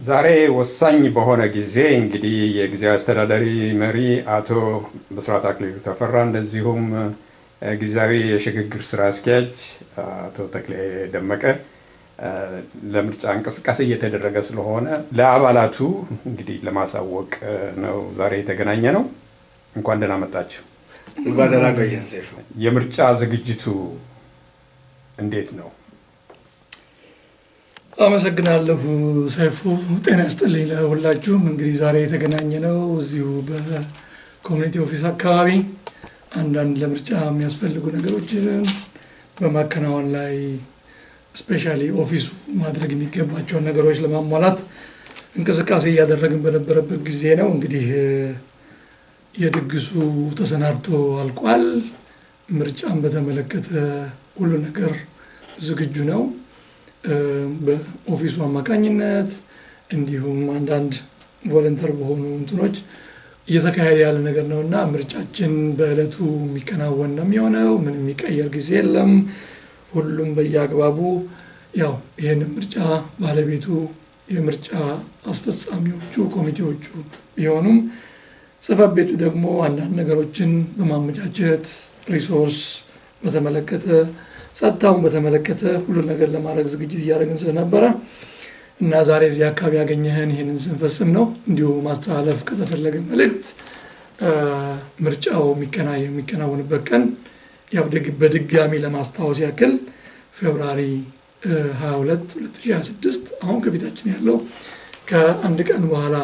ዛሬ ወሳኝ በሆነ ጊዜ እንግዲህ የጊዜያዊ አስተዳዳሪ መሪ አቶ ብስራት አክሊሉ ተፈራ እንደዚሁም ጊዜያዊ የሽግግር ስራ አስኪያጅ አቶ ተክሌ ደመቀ ለምርጫ እንቅስቃሴ እየተደረገ ስለሆነ ለአባላቱ እንግዲህ ለማሳወቅ ነው ዛሬ የተገናኘ ነው። እንኳን ደህና መጣችሁ። እንኳን ደህና ቆየን ሰይፉ። የምርጫ ዝግጅቱ እንዴት ነው? አመሰግናለሁ ሰይፉ። ጤና ይስጥልኝ ለሁላችሁም። እንግዲህ ዛሬ የተገናኘ ነው እዚሁ በኮሚኒቲ ኦፊስ አካባቢ አንዳንድ ለምርጫ የሚያስፈልጉ ነገሮችን በማከናወን ላይ ስፔሻሊ ኦፊሱ ማድረግ የሚገባቸውን ነገሮች ለማሟላት እንቅስቃሴ እያደረግን በነበረበት ጊዜ ነው። እንግዲህ የድግሱ ተሰናድቶ አልቋል። ምርጫን በተመለከተ ሁሉ ነገር ዝግጁ ነው። በኦፊሱ አማካኝነት እንዲሁም አንዳንድ ቮለንተር በሆኑ እንትኖች እየተካሄደ ያለ ነገር ነውና ምርጫችን በእለቱ የሚከናወን ነው የሚሆነው። ምን የሚቀየር ጊዜ የለም። ሁሉም በየአግባቡ ያው ይሄን ምርጫ ባለቤቱ የምርጫ አስፈጻሚዎቹ ኮሚቴዎቹ ቢሆኑም ጽሕፈት ቤቱ ደግሞ አንዳንድ ነገሮችን በማመቻቸት ሪሶርስ በተመለከተ ጸጥታውን በተመለከተ ሁሉ ነገር ለማድረግ ዝግጅት እያደረግን ስለነበረ እና ዛሬ እዚህ አካባቢ ያገኘህን ይህንን ስንፈጽም ነው። እንዲሁ ማስተላለፍ ከተፈለገ መልእክት ምርጫው የሚከናወንበት ቀን ያው በድጋሚ ለማስታወስ ያክል ፌብሩዋሪ 22 2026 አሁን ከፊታችን ያለው ከአንድ ቀን በኋላ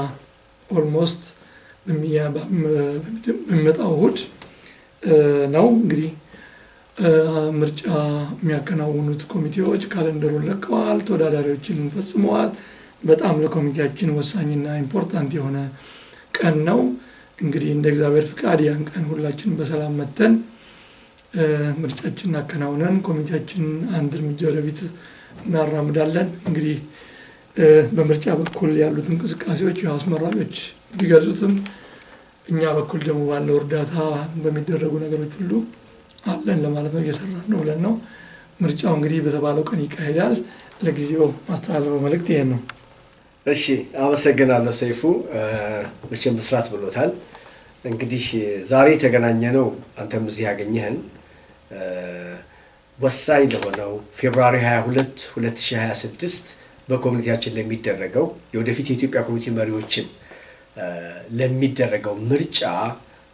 ኦልሞስት በሚመጣው እሑድ ነው። እንግዲህ ምርጫ የሚያከናውኑት ኮሚቴዎች ካለንደሩን ለቀዋል፣ ተወዳዳሪዎችን ፈጽመዋል። በጣም ለኮሚቴያችን ወሳኝና ኢምፖርታንት የሆነ ቀን ነው። እንግዲህ እንደ እግዚአብሔር ፍቃድ ያን ቀን ሁላችን በሰላም መተን ምርጫችን አከናውነን ኮሚቴያችን አንድ እርምጃ ወደፊት እናራምዳለን። እንግዲህ በምርጫ በኩል ያሉት እንቅስቃሴዎች አስመራጮች ቢገልጹትም እኛ በኩል ደግሞ ባለው እርዳታ በሚደረጉ ነገሮች ሁሉ አለን ለማለት ነው። እየሰራን ነው ብለን ነው። ምርጫው እንግዲህ በተባለው ቀን ይካሄዳል። ለጊዜው ማስተላለፈው መልእክት ይሄን ነው። እሺ፣ አመሰግናለሁ ሰይፉ። መቼም ብስራት ብሎታል። እንግዲህ ዛሬ የተገናኘ ነው አንተም እዚህ ያገኘህን ወሳኝ ለሆነው ፌብሩዋሪ 22 2026 በኮሚኒቲያችን ለሚደረገው የወደፊት የኢትዮጵያ ኮሚኒቲ መሪዎችን ለሚደረገው ምርጫ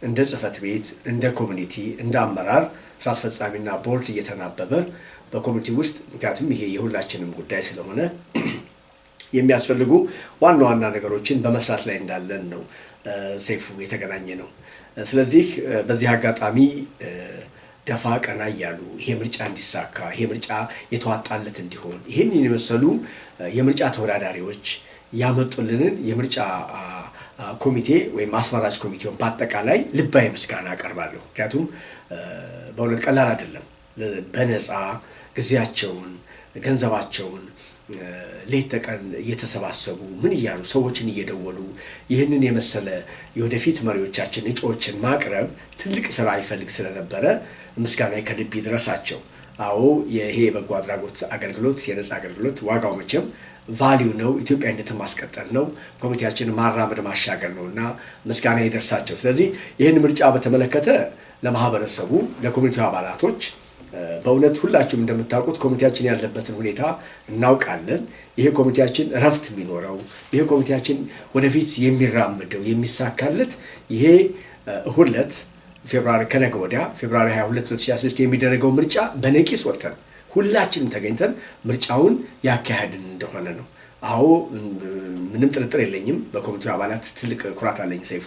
እንደ ጽሕፈት ቤት እንደ ኮሚኒቲ እንደ አመራር ስራ አስፈጻሚና ቦርድ እየተናበበ በኮሚኒቲ ውስጥ ምክንያቱም ይሄ የሁላችንም ጉዳይ ስለሆነ የሚያስፈልጉ ዋና ዋና ነገሮችን በመስራት ላይ እንዳለን ነው ሰይፉ የተገናኘ ነው። ስለዚህ በዚህ አጋጣሚ ደፋ ቀና እያሉ ይሄ ምርጫ እንዲሳካ ይሄ ምርጫ የተዋጣለት እንዲሆን ይህን የመሰሉ የምርጫ ተወዳዳሪዎች ያመጡልንን የምርጫ ኮሚቴ ወይም አስመራጭ ኮሚቴውን በአጠቃላይ ልባዊ ምስጋና አቀርባለሁ። ምክንያቱም በእውነት ቀላል አይደለም። በነፃ ጊዜያቸውን ገንዘባቸውን ሌት ተቀን እየተሰባሰቡ ምን እያሉ ሰዎችን እየደወሉ ይህንን የመሰለ የወደፊት መሪዎቻችን እጩዎችን ማቅረብ ትልቅ ስራ ይፈልግ ስለነበረ ምስጋና ከልብ ይድረሳቸው። አዎ ይሄ የበጎ አድራጎት አገልግሎት የነፃ አገልግሎት ዋጋው መቼም ቫሊዩ ነው። ኢትዮጵያዊነትን ማስቀጠል ነው። ኮሚቴያችንን ማራመድ ማሻገር ነውና ምስጋና ይደርሳቸው። ስለዚህ ይህን ምርጫ በተመለከተ ለማህበረሰቡ ለኮሚቴው አባላቶች በእውነት ሁላችሁም እንደምታውቁት ኮሚቴያችን ያለበትን ሁኔታ እናውቃለን። ይሄ ኮሚቴያችን እረፍት የሚኖረው ይሄ ኮሚቴያችን ወደፊት የሚራመደው የሚሳካለት ይሄ እሁድ ዕለት ፌብሩዋሪ ከነገ ወዲያ ፌብሩዋሪ 22 2026 የሚደረገው ምርጫ በነቂስ ወጥተን ሁላችንም ተገኝተን ምርጫውን ያካሄድን እንደሆነ ነው። አዎ ምንም ጥርጥር የለኝም። በኮሚቴው አባላት ትልቅ ኩራት አለኝ። ሰይፉ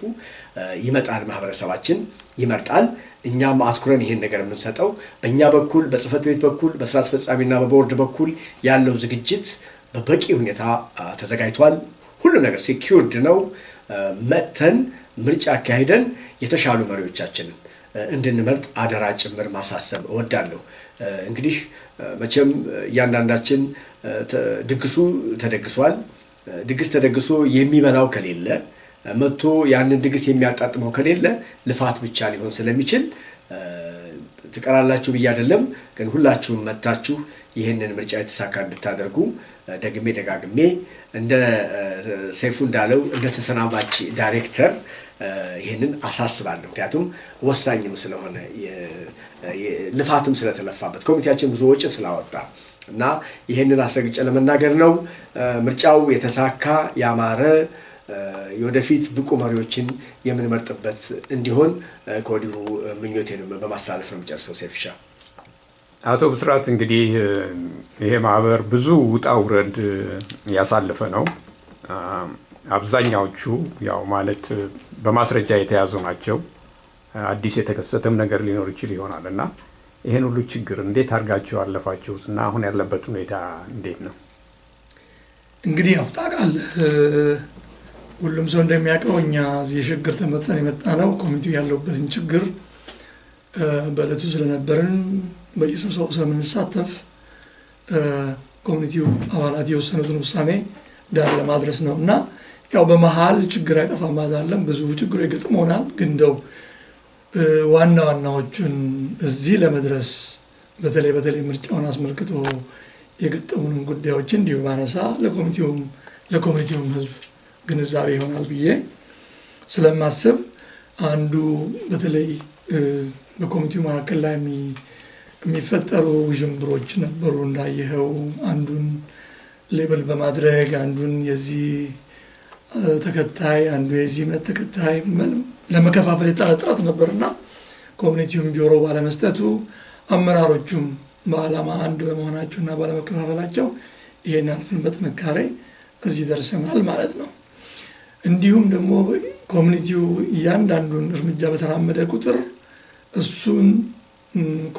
ይመጣል፣ ማህበረሰባችን ይመርጣል። እኛም አትኩረን ይሄን ነገር የምንሰጠው በእኛ በኩል በጽሕፈት ቤት በኩል በስራ አስፈጻሚና በቦርድ በኩል ያለው ዝግጅት በበቂ ሁኔታ ተዘጋጅቷል። ሁሉም ነገር ሴኪውርድ ነው። መጥተን ምርጫ አካሂደን የተሻሉ መሪዎቻችንን እንድንመርጥ አደራ ጭምር ማሳሰብ እወዳለሁ። እንግዲህ መቼም እያንዳንዳችን ድግሱ ተደግሷል። ድግስ ተደግሶ የሚበላው ከሌለ መጥቶ ያንን ድግስ የሚያጣጥመው ከሌለ ልፋት ብቻ ሊሆን ስለሚችል ትቀራላችሁ ብዬ አይደለም፣ ግን ሁላችሁም መታችሁ ይህንን ምርጫ የተሳካ እንድታደርጉ ደግሜ ደጋግሜ እንደ ሰይፉ እንዳለው እንደ ተሰናባች ዳይሬክተር ይህንን አሳስባለሁ። ምክንያቱም ወሳኝም ስለሆነ ልፋትም ስለተለፋበት ኮሚቴያችን ብዙ ወጪ ስላወጣ እና ይህንን አስረግጬ ለመናገር ነው። ምርጫው የተሳካ ያማረ የወደፊት ብቁ መሪዎችን የምንመርጥበት እንዲሆን ከወዲሁ ምኞቴንም በማስተላለፍ ነው የምጨርሰው። ሰይፍሻ አቶ ብስራት እንግዲህ ይሄ ማህበር ብዙ ውጣ ውረድ ያሳለፈ ነው። አብዛኛዎቹ ያው ማለት በማስረጃ የተያዙ ናቸው። አዲስ የተከሰተም ነገር ሊኖር ይችል ይሆናል እና ይሄን ሁሉ ችግር እንዴት አድርጋችሁ አለፋችሁት እና አሁን ያለበት ሁኔታ እንዴት ነው? እንግዲህ ያው ታውቃለህ፣ ሁሉም ሰው እንደሚያውቀው እኛ እዚህ የሽግግር ተመርጠን የመጣ ነው። ኮሚቴው ያለበትን ችግር በእለቱ ስለነበርን በየስብሰባው ስለምንሳተፍ ኮሚቴው አባላት የወሰኑትን ውሳኔ ዳር ለማድረስ ነው እና ያው በመሃል ችግር አይጠፋም ማለት ብዙ ችግሮች ገጥመውናል። ግን እንደው ዋና ዋናዎቹን እዚህ ለመድረስ በተለይ ምርጫውን አስመልክቶ የገጠሙንን ጉዳዮች እንዲሁ ባነሳ ለኮሚቴውም ህዝብ ግንዛቤ ይሆናል ብዬ ስለማስብ አንዱ በተለይ በኮሚቴው መካከል ላይ የሚፈጠሩ ውዥንብሮች ነበሩ። እንዳየኸው አንዱን ሌብል በማድረግ አንዱን የዚህ ተከታይ አንዱ የዚህ እምነት ተከታይ ለመከፋፈል የጣረ ጥረት ነበርና ኮሚኒቲውም ጆሮ ባለመስጠቱ አመራሮቹም በዓላማ አንድ በመሆናቸውና ባለመከፋፈላቸው ይሄን አልፈን በጥንካሬ እዚህ ደርሰናል ማለት ነው። እንዲሁም ደግሞ ኮሚኒቲው እያንዳንዱን እርምጃ በተራመደ ቁጥር እሱን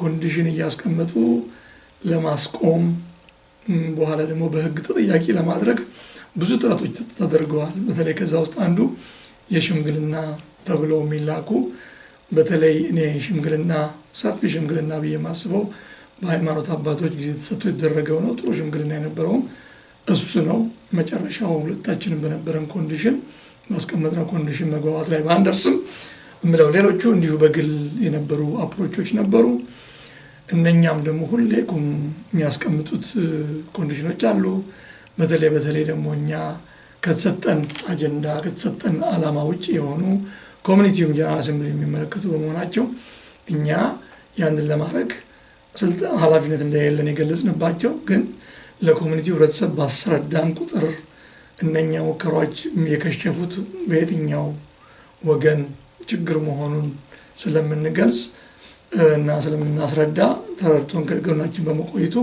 ኮንዲሽን እያስቀመጡ ለማስቆም በኋላ ደግሞ በህግ ተጠያቂ ለማድረግ ብዙ ጥረቶች ተደርገዋል። በተለይ ከዛ ውስጥ አንዱ የሽምግልና ተብለው የሚላኩ በተለይ እኔ ሽምግልና ሰፊ ሽምግልና ብዬ ማስበው በሃይማኖት አባቶች ጊዜ ተሰጥቶ የተደረገው ነው። ጥሩ ሽምግልና የነበረውም እሱ ነው። መጨረሻው ሁለታችንም በነበረን ኮንዲሽን ማስቀመጥነው ኮንዲሽን መግባባት ላይ ባንደርስም እምለው ሌሎቹ እንዲሁ በግል የነበሩ አፕሮቾች ነበሩ። እነኛም ደግሞ ሁሌ የሚያስቀምጡት ኮንዲሽኖች አሉ። በተለይ ደግሞ እኛ ከተሰጠን አጀንዳ ከተሰጠን ዓላማ ውጭ የሆኑ ኮሚኒቲውም ጀነራል አሰምብሊ የሚመለከቱ በመሆናቸው እኛ ያንን ለማድረግ ስልጣን ኃላፊነት እንደሌለን የገለጽንባቸው፣ ግን ለኮሚኒቲው ህብረተሰብ ባስረዳን ቁጥር እነኛ ሙከራዎች የከሸፉት በየትኛው ወገን ችግር መሆኑን ስለምንገልጽ እና ስለምናስረዳ ተረድቶን ከጎናችን በመቆየቱ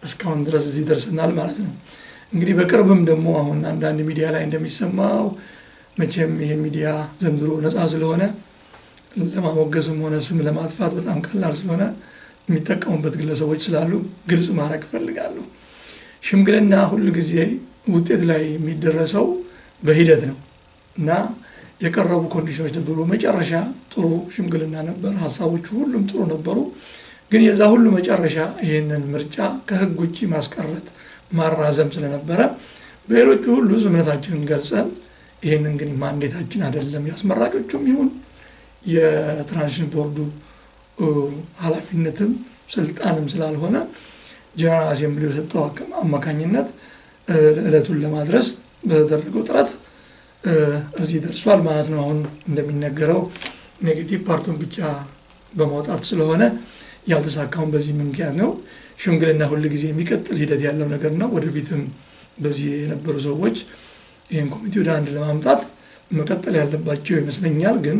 እስካሁን ድረስ እዚህ ደርሰናል ማለት ነው። እንግዲህ በቅርብም ደግሞ አሁን አንዳንድ ሚዲያ ላይ እንደሚሰማው መቼም ይሄ ሚዲያ ዘንድሮ ነፃ ስለሆነ ለማሞገስም ሆነ ስም ለማጥፋት በጣም ቀላል ስለሆነ የሚጠቀሙበት ግለሰቦች ስላሉ ግልጽ ማድረግ እፈልጋለሁ። ሽምግልና ሁሉ ጊዜ ውጤት ላይ የሚደረሰው በሂደት ነው እና የቀረቡ ኮንዲሽኖች ነበሩ። መጨረሻ ጥሩ ሽምግልና ነበር። ሀሳቦቹ ሁሉም ጥሩ ነበሩ። ግን የዛ ሁሉ መጨረሻ ይህንን ምርጫ ከህግ ውጭ ማስቀረት ማራዘም ስለነበረ በሌሎቹ ሁሉ እምነታችንን ገልጸን ይህንን ግን ማንዴታችን አይደለም ያስመራጮቹም ይሁን የትራንዚሽን ቦርዱ ኃላፊነትም ስልጣንም ስላልሆነ ጀነራል አሰምብሊው የሰጠው አማካኝነት እለቱን ለማድረስ በተደረገው ጥረት እዚህ ደርሷል ማለት ነው። አሁን እንደሚነገረው ኔጌቲቭ ፓርቱን ብቻ በማውጣት ስለሆነ ያልተሳካውን በዚህ ምክንያት ነው። ሽምግልና ሁሉ ጊዜ የሚቀጥል ሂደት ያለው ነገር ነው። ወደፊትም በዚህ የነበሩ ሰዎች ይህን ኮሚቴ ወደ አንድ ለማምጣት መቀጠል ያለባቸው ይመስለኛል። ግን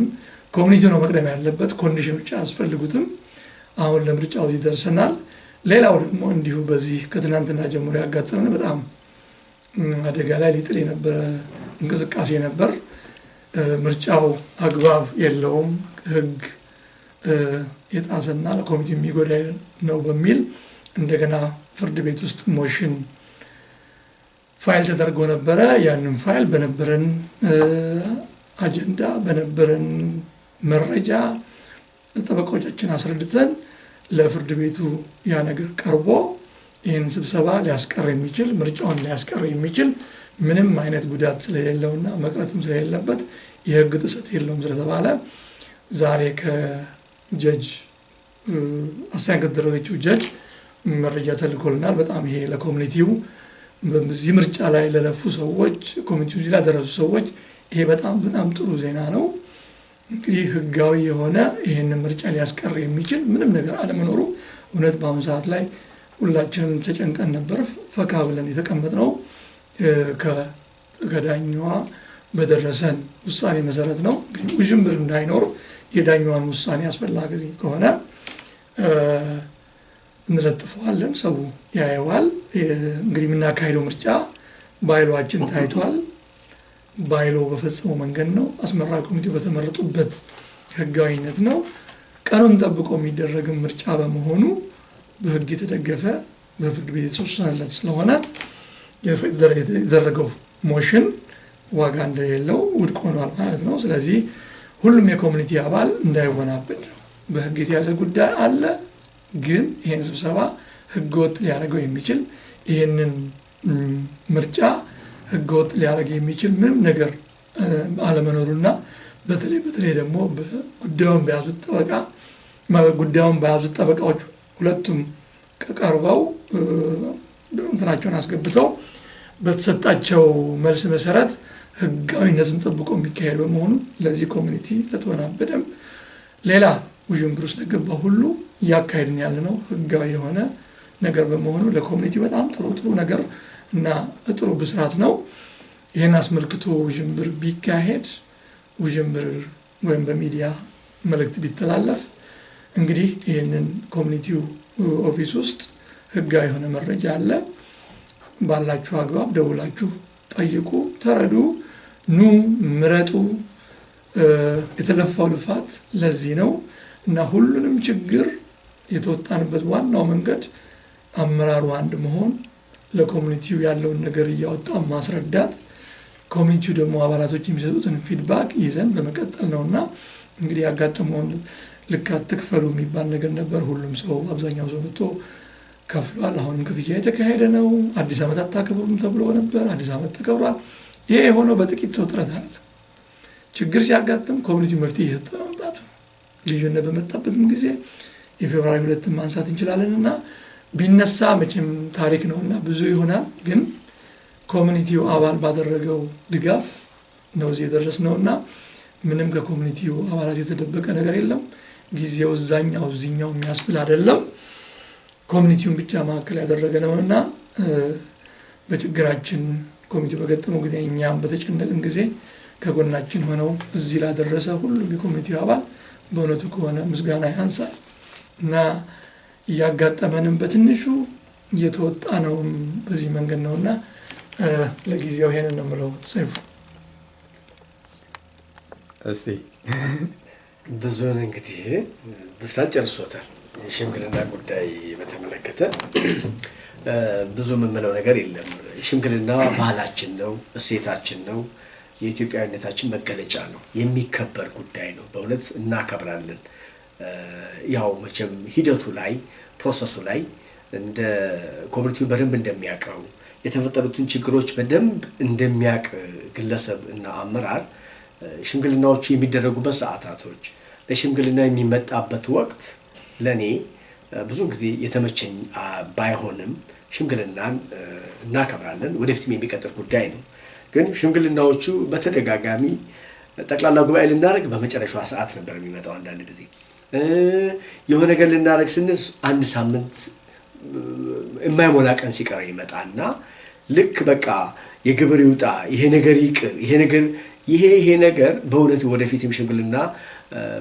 ኮሚኒቲው ነው መቅደም ያለበት፣ ኮንዲሽኖች አያስፈልጉትም። አሁን ለምርጫው እዚህ ደርሰናል። ሌላው ደግሞ እንዲሁ በዚህ ከትናንትና ጀምሮ ያጋጠመን በጣም አደጋ ላይ ሊጥል የነበረ እንቅስቃሴ ነበር። ምርጫው አግባብ የለውም፣ ህግ የጣሰና ለኮሚቴው የሚጎዳ ነው በሚል እንደገና ፍርድ ቤት ውስጥ ሞሽን ፋይል ተደርጎ ነበረ። ያንን ፋይል በነበረን አጀንዳ በነበረን መረጃ ጠበቆቻችን አስረድተን ለፍርድ ቤቱ ያ ነገር ቀርቦ ይህን ስብሰባ ሊያስቀር የሚችል ምርጫውን ሊያስቀር የሚችል ምንም አይነት ጉዳት ስለሌለውና መቅረትም ስለሌለበት የህግ ጥሰት የለውም ስለተባለ ዛሬ ከጀጅ አሳይን ከተደረገችው ጀጅ መረጃ ተልኮልናል። በጣም ይሄ ለኮሚኒቲው በዚህ ምርጫ ላይ ለለፉ ሰዎች ኮሚኒቲው ላይ ደረሱ ሰዎች ይሄ በጣም ጥሩ ዜና ነው። እንግዲህ ህጋዊ የሆነ ይሄን ምርጫ ሊያስቀር የሚችል ምንም ነገር አለመኖሩ እውነት በአሁኑ ሰዓት ላይ ሁላችንም ተጨንቀን ነበር። ፈካ ብለን የተቀመጥነው ከዳኛዋ በደረሰን ውሳኔ መሰረት ነው። እንግዲህ ውዥንብር እንዳይኖር የዳኛዋን ውሳኔ አስፈላጊ ከሆነ እንለጥፈዋለን፣ ሰው ያየዋል። እንግዲህ የምናካሄደው ምርጫ ባይሏችን ታይቷል። ባይሎ በፈጸመው መንገድ ነው። አስመራጭ ኮሚቴው በተመረጡበት ህጋዊነት ነው። ቀኑን ጠብቆ የሚደረግ ምርጫ በመሆኑ በህግ የተደገፈ በፍርድ ቤት የተወሰነለት ስለሆነ የተደረገው ሞሽን ዋጋ እንደሌለው ውድቅ ሆኗል ማለት ነው። ስለዚህ ሁሉም የኮሚኒቲ አባል እንዳይወናበድ ነው። በህግ የተያዘ ጉዳይ አለ፣ ግን ይሄን ስብሰባ ህገወጥ ሊያደርገው የሚችል ይሄንን ምርጫ ህገወጥ ሊያደርግ የሚችል ምንም ነገር አለመኖሩና በተለይ ደግሞ ጉዳዩን በያዙት ጠበቃዎች ሁለቱም ቀርበው እንትናቸውን አስገብተው በተሰጣቸው መልስ መሰረት ህጋዊነቱን ጠብቆ የሚካሄድ በመሆኑ ለዚህ ኮሚኒቲ ለተወናበደም ሌላ ውዥንብር ውስጥ ለገባ ሁሉ እያካሄድን ያለነው ህጋዊ የሆነ ነገር በመሆኑ ለኮሚኒቲ በጣም ጥሩ ነገር እና ጥሩ ብስራት ነው። ይሄን አስመልክቶ ውዥንብር ቢካሄድ ውዥንብር ወይም በሚዲያ መልእክት ቢተላለፍ እንግዲህ ይሄንን ኮሚኒቲው ኦፊስ ውስጥ ህጋዊ የሆነ መረጃ አለ፣ ባላችሁ አግባብ ደውላችሁ ጠይቁ፣ ተረዱ፣ ኑ ምረጡ። የተለፋው ልፋት ለዚህ ነው እና ሁሉንም ችግር የተወጣንበት ዋናው መንገድ አመራሩ አንድ መሆን፣ ለኮሚኒቲው ያለውን ነገር እያወጣ ማስረዳት፣ ኮሚኒቲው ደግሞ አባላቶች የሚሰጡትን ፊድባክ ይዘን በመቀጠል ነውና እንግዲህ ያጋጠመውን ልክ አትክፈሉ የሚባል ነገር ነበር። ሁሉም ሰው አብዛኛው ሰው መጥቶ ከፍሏል። አሁንም ክፍያ የተካሄደ ነው። አዲስ ዓመት አታክብሩም ተብሎ ነበር። አዲስ ዓመት ተከብሯል። ይሄ የሆነው በጥቂት ሰው ጥረት አይደለም። ችግር ሲያጋጥም ኮሚኒቲው መፍትሄ እየሰጠ መምጣቱ ልዩነት በመጣበትም ጊዜ የፌብሩዋሪ 2 ማንሳት እንችላለንና ቢነሳ መቼም ታሪክ ነውና ብዙ ይሆናል። ግን ኮሚኒቲው አባል ባደረገው ድጋፍ ነው እዚህ የደረስነውና ምንም ከኮሚኒቲው አባላት የተደበቀ ነገር የለም። ጊዜው እዛኛው እዚህኛው የሚያስብል አይደለም። ኮሚኒቲውን ብቻ ማዕከል ያደረገ ነውና በችግራችን ኮሚኒቲው በገጠመው ጊዜ እኛም በተጨነቅን ጊዜ ከጎናችን ሆነው እዚህ ላደረሰ ሁሉም የኮሚኒቲው አባል በእውነቱ ከሆነ ምስጋና ያንሳል እና እያጋጠመንም በትንሹ እየተወጣ ነው በዚህ መንገድ ነውና ለጊዜው ይሄንን ነው የምለው። ሰይፉ እስቲ ብዙውን እንግዲህ በስራት ጨርሶታል። የሽምግልና ጉዳይ በተመለከተ ብዙ የምንለው ነገር የለም። ሽምግልና ባህላችን ነው፣ እሴታችን ነው፣ የኢትዮጵያዊነታችን መገለጫ ነው፣ የሚከበር ጉዳይ ነው። በእውነት እናከብራለን። ያው መቼም ሂደቱ ላይ ፕሮሰሱ ላይ እንደ ኮሚኒቲው በደንብ እንደሚያውቀው የተፈጠሩትን ችግሮች በደንብ እንደሚያውቅ ግለሰብ እና አመራር ሽምግልናዎቹ የሚደረጉበት ሰዓታቶች ለሽምግልና የሚመጣበት ወቅት ለኔ ብዙ ጊዜ የተመቸኝ ባይሆንም ሽምግልናን እናከብራለን። ወደፊትም የሚቀጥል ጉዳይ ነው። ግን ሽምግልናዎቹ በተደጋጋሚ ጠቅላላ ጉባኤ ልናደርግ በመጨረሻው ሰዓት ነበር የሚመጣው። አንዳንድ ጊዜ የሆነ ነገር ልናደርግ ስንል አንድ ሳምንት የማይሞላ ቀን ሲቀር ይመጣና ልክ በቃ የግብር ይውጣ፣ ይሄ ነገር ይቅር፣ ይሄ ነገር በእውነት ወደፊትም ሽምግልና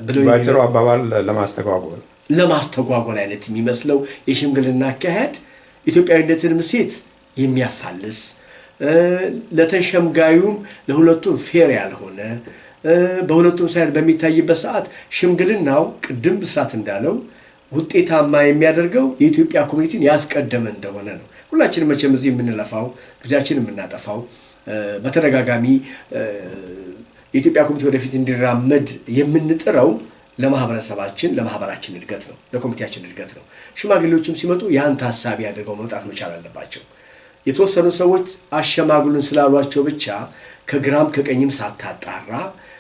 ብለው ባጭሩ አባባል ለማስተጓጎል አይነት የሚመስለው የሽምግልና አካሄድ ኢትዮጵያዊነትን እሴት የሚያፋልስ ለተሸምጋዩም ለሁለቱም ፌር ያልሆነ በሁለቱም ሳይድ በሚታይበት ሰዓት ሽምግልናው ቅድም ብስራት እንዳለው ውጤታማ የሚያደርገው የኢትዮጵያ ኮሚኒቲን ያስቀደመ እንደሆነ ነው። ሁላችንም መቼም እዚህ የምንለፋው ጊዜያችንን የምናጠፋው በተደጋጋሚ የኢትዮጵያ ኮሚኒቲ ወደፊት እንዲራመድ የምንጥረው ለማህበራችን እድገት ነው፣ ለኮሚኒቲያችን እድገት ነው። ሽማግሌዎችም ሲመጡ ያን ታሳቢ አድርገው መምጣት መቻል አለባቸው። የተወሰኑ ሰዎች አሸማግሉን ስላሏቸው ብቻ ከግራም ከቀኝም ሳታጣራ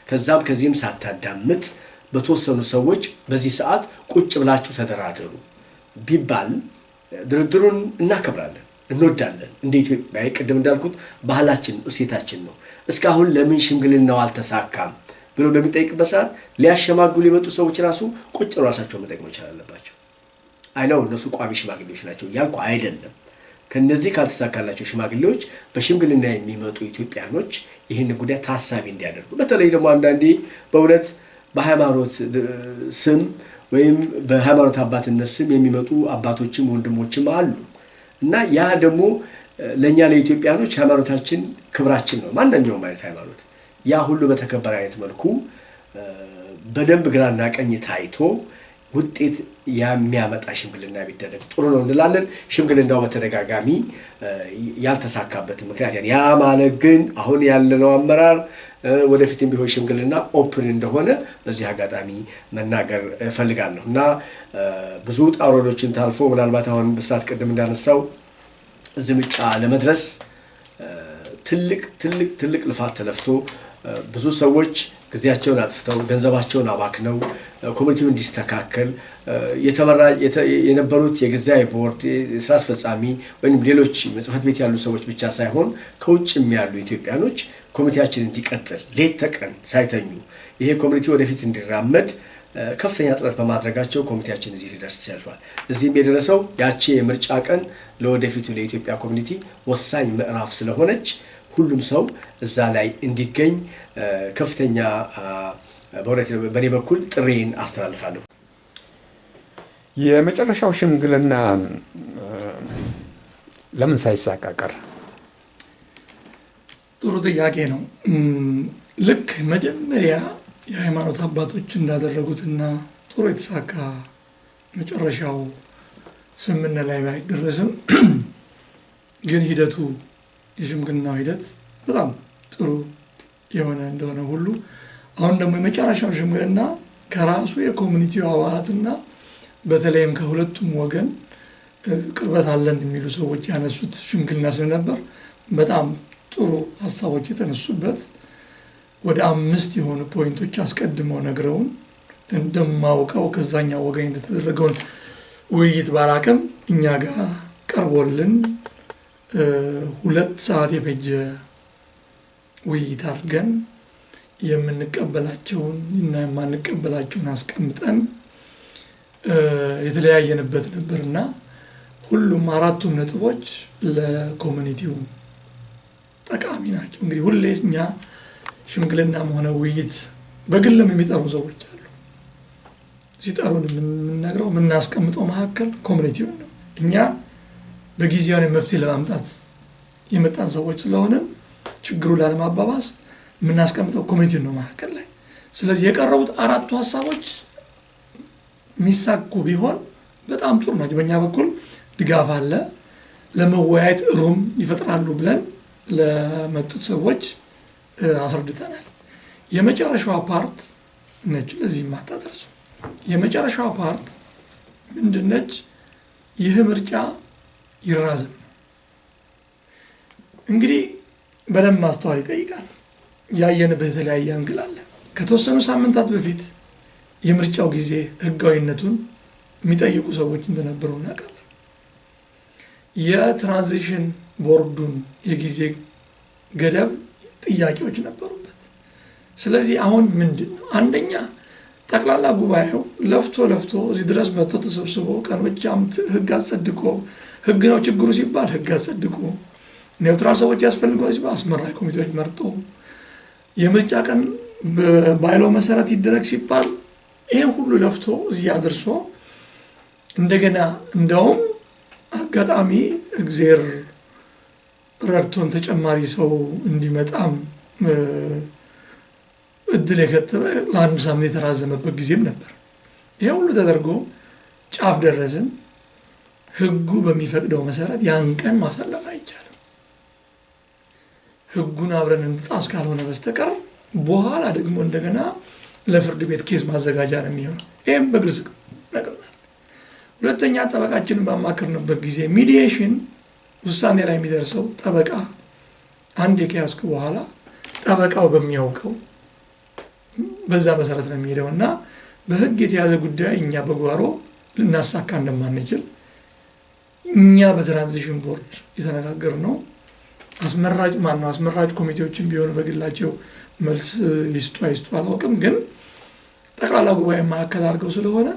ከዛም ከዚህም ሳታዳምጥ በተወሰኑ ሰዎች በዚህ ሰዓት ቁጭ ብላችሁ ተደራደሩ ቢባል ድርድሩን እናከብራለን፣ እንወዳለን። እንደ ኢትዮጵያ ቅድም እንዳልኩት ባህላችን እሴታችን ነው። እስካሁን ለምን ሽምግልናው አልተሳካም ብሎ በሚጠይቅበት ሰዓት ሊያሸማግሉ የመጡ ሰዎች ራሱ ቁጭ ብለው ራሳቸው መጠየቅ መቻል አለባቸው። አይነው እነሱ ቋሚ ሽማግሌዎች ናቸው ያልኩ አይደለም። ከነዚህ ካልተሳካላቸው ሽማግሌዎች በሽምግልና የሚመጡ ኢትዮጵያኖች ይህን ጉዳይ ታሳቢ እንዲያደርጉ፣ በተለይ ደግሞ አንዳንዴ በእውነት በሃይማኖት ስም ወይም በሃይማኖት አባትነት ስም የሚመጡ አባቶችም ወንድሞችም አሉ እና ያ ደግሞ ለኛ ለኢትዮጵያኖች ሃይማኖታችን ክብራችን ነው። ማንኛውም አይነት ሃይማኖት ያ ሁሉ በተከበረ አይነት መልኩ በደንብ ግራና ቀኝ ታይቶ ውጤት የሚያመጣ ሽምግልና ቢደረግ ጥሩ ነው እንላለን። ሽምግልናው በተደጋጋሚ ያልተሳካበት ምክንያት ያ ማለት ግን አሁን ያለነው አመራር ወደፊትም ቢሆን ሽምግልና ኦፕን እንደሆነ በዚህ አጋጣሚ መናገር እፈልጋለሁ እና ብዙ ጣውረዶችን ታልፎ ምናልባት አሁን በሰዓት ቅድም እንዳነሳው ዝምጫ ለመድረስ ትልቅ ልፋት ተለፍቶ ብዙ ሰዎች ጊዜያቸውን አጥፍተው ገንዘባቸውን አባክነው ኮሚኒቲው እንዲስተካከል የነበሩት የጊዜያዊ ቦርድ ስራ አስፈጻሚ ወይም ሌሎች ጽሕፈት ቤት ያሉ ሰዎች ብቻ ሳይሆን ከውጭም ያሉ ኢትዮጵያኖች ኮሚቴያችን እንዲቀጥል ሌት ተቀን ሳይተኙ ይሄ ኮሚኒቲ ወደፊት እንዲራመድ ከፍተኛ ጥረት በማድረጋቸው ኮሚቴያችን እዚህ ሊደርስ ችሏል። እዚህም የደረሰው ያቺ የምርጫ ቀን ለወደፊቱ ለኢትዮጵያ ኮሚኒቲ ወሳኝ ምዕራፍ ስለሆነች ሁሉም ሰው እዛ ላይ እንዲገኝ ከፍተኛ በእኔ በኩል ጥሪን አስተላልፋለሁ። የመጨረሻው ሽምግልና ለምን ሳይሳካ ቀረ? ጥሩ ጥያቄ ነው። ልክ መጀመሪያ የሃይማኖት አባቶች እንዳደረጉትና ጥሩ የተሳካ መጨረሻው ስምምነት ላይ ባይደረስም ግን ሂደቱ የሽምግልናው ሂደት በጣም ጥሩ የሆነ እንደሆነ ሁሉ አሁን ደግሞ የመጨረሻው ሽምግልና ከራሱ የኮሚኒቲው አባላትና በተለይም ከሁለቱም ወገን ቅርበት አለን የሚሉ ሰዎች ያነሱት ሽምግልና ስለነበር በጣም ጥሩ ሀሳቦች የተነሱበት ወደ 5 የሆኑ ፖይንቶች አስቀድመው ነግረውን እንደማውቀው ከዛኛው ወገን እንደተደረገውን ውይይት ባላቅም እኛ ጋር ቀርቦልን 2 ሰዓት የፈጀ ውይይት አድርገን የምንቀበላቸውን እና የማንቀበላቸውን አስቀምጠን የተለያየንበት ነበርና ሁሉም 4ቱም ነጥቦች ለኮሚኒቲው ጠቃሚ ናቸው። እንግዲህ ሁሌ እኛ ሽምግልናም ሆነ ውይይት በግልም የሚጠሩ ሰዎች አሉ። ሲጠሩን የምንነግረው የምናስቀምጠው መካከል ኮሚኒቲውን ነው። እኛ በጊዜው መፍትሄ ለማምጣት የመጣን ሰዎች ስለሆነ ችግሩን ላለማባባስ የምናስቀምጠው ኮሚኒቲውን ነው መካከል ላይ። ስለዚህ የቀረቡት 4ቱ ሀሳቦች ሚሳኩ ቢሆን በጣም ጥሩ ናቸው። በእኛ በኩል ድጋፍ አለ። ለመወያየት ሩም ይፈጥራሉ ብለን ለመጡት ሰዎች አስረድተናል። የመጨረሻው ፓርት ነች። ለዚህ ማታደርሱ የመጨረሻው ፓርት ምንድነች? ይህ ምርጫ ይራዘም። እንግዲህ በደንብ ማስተዋል ይጠይቃል። ያየንበት የተለያየ አንግል አለ። ከተወሰኑ ሳምንታት በፊት የምርጫው ጊዜ ህጋዊነቱን የሚጠይቁ ሰዎች እንደነበሩ እናውቃለን። የትራንዚሽን ቦርዱን የጊዜ ገደብ ጥያቄዎች ነበሩበት። ስለዚህ አሁን ምንድነው? አንደኛ ጠቅላላ ጉባኤው ለፍቶ እዚህ ድረስ መጥቶ ተሰብስቦ ቀኖች ህግ አጸድቆ ህግ ነው ችግሩ ሲባል ህግ አጸድቆ ኒውትራል ሰዎች ያስፈልገው ሲባል አስመራጭ ኮሚቴዎች መርጦ የምርጫ ቀን በባይለው መሰረት ይደረግ ሲባል ይሄን ሁሉ ለፍቶ እዚህ አድርሶ እንደገና እንደውም አጋጣሚ እግዚአብሔር ረድቶን ተጨማሪ ሰው እንዲመጣም እድል የከተበ ለአንድ ሳምንት የተራዘመበት ጊዜም ነበር። ይሄ ሁሉ ተደርጎ ጫፍ ደረስን። ህጉ በሚፈቅደው መሰረት ያን ቀን ማሳለፍ አይቻልም። ህጉን አብረን እንጣስ ካልሆነ በስተቀር በኋላ ደግሞ እንደገና ለፍርድ ቤት ኬስ ማዘጋጃ ነው የሚሆነው። ይሄም በግልጽ ነግረናል። ሁለተኛ ጠበቃችንን ባማከርንበት ጊዜ ሚዲዬሽን ውሳኔ ላይ የሚደርሰው ጠበቃ አንድ ከያዝክ በኋላ ጠበቃው በሚያውቀው በዛ መሰረት ነው የሚሄደውና በህግ የተያዘ ጉዳይ እኛ በጓሮ ልናሳካ እንደማንችል እኛ በትራንዚሽን ቦርድ የተነጋገርነው አስመራጭ ኮሚቴዎችን ቢሆኑ በግላቸው መልስ ይስጡ አላውቅም፣ ግን ጠቅላላ ጉባኤ ማዕከል አድርገው ስለሆነ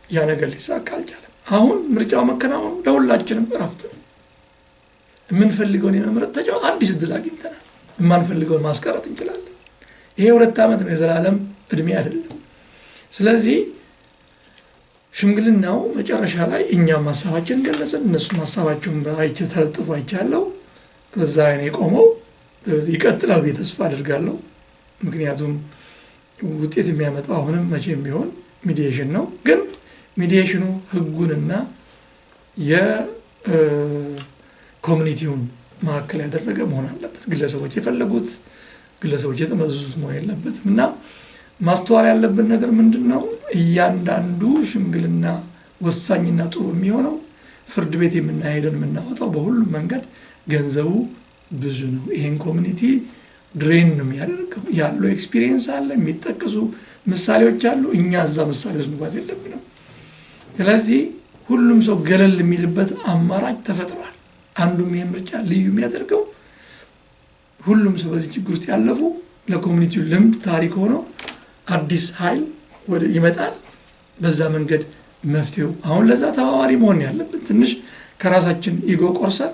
ያ ነገር ሊሳካ አልቻለም። አሁን ምርጫው መከናወኑ ለሁላችንም እረፍት ነው። የምንፈልገውን የመምረጥ ተጫዋት አዲስ እድል አግኝተናል። የማንፈልገውን ማስቀረት እንችላለን። ይሄ 2 ዓመት ነው፣ የዘላለም እድሜ አይደለም። ስለዚህ ሽምግልናው መጨረሻ ላይ እኛም ሀሳባችን ገለጽን፣ እነሱም ሀሳባቸውን በአይቼ ተለጥፎ አይቻለሁ። በዛ አይኔ ቆመው ይቀጥላል ብዬ ተስፋ አድርጋለሁ። ምክንያቱም ውጤት የሚያመጣው አሁንም መቼም ቢሆን ሚዲዬሽን ነው። ግን ሚዲዬሽኑ ህጉንና የኮሚኒቲውን ማዕከል ያደረገ መሆን አለበት። ግለሰቦች የፈለጉት ግለሰቦች የተመዘዙት መሆን የለበትም እና ማስተዋል ያለብን ነገር ምንድነው? እያንዳንዱ ሽምግልና ወሳኝና ጥሩ የሚሆነው ፍርድ ቤት የምናወጣው በሁሉም መንገድ ገንዘቡ ብዙ ነው። ይሄን ኮሚኒቲ ድሬን ነው የሚያደርገው። ያለው ኤክስፒሪየንስ አለ፣ የሚጠቀሱ ምሳሌዎች አሉ። እኛ እዛ ምሳሌዎች መግባት የለብንም። ስለዚህ ሁሉም ሰው ገለል የሚልበት አማራጭ ተፈጥሯል። አንዱም ይሄን ምርጫ ልዩ የሚያደርገው ሁሉም ሰው በዚህ ችግር ውስጥ ያለፉ ለኮሚኒቲው ልምድ ታሪክ ሆኖ አዲስ ኃይል ይመጣል። በዛ መንገድ መፍትሄው አሁን ለዛ ተባባሪ መሆን ያለብን ትንሽ ከራሳችን ኢጎ ቆርሰን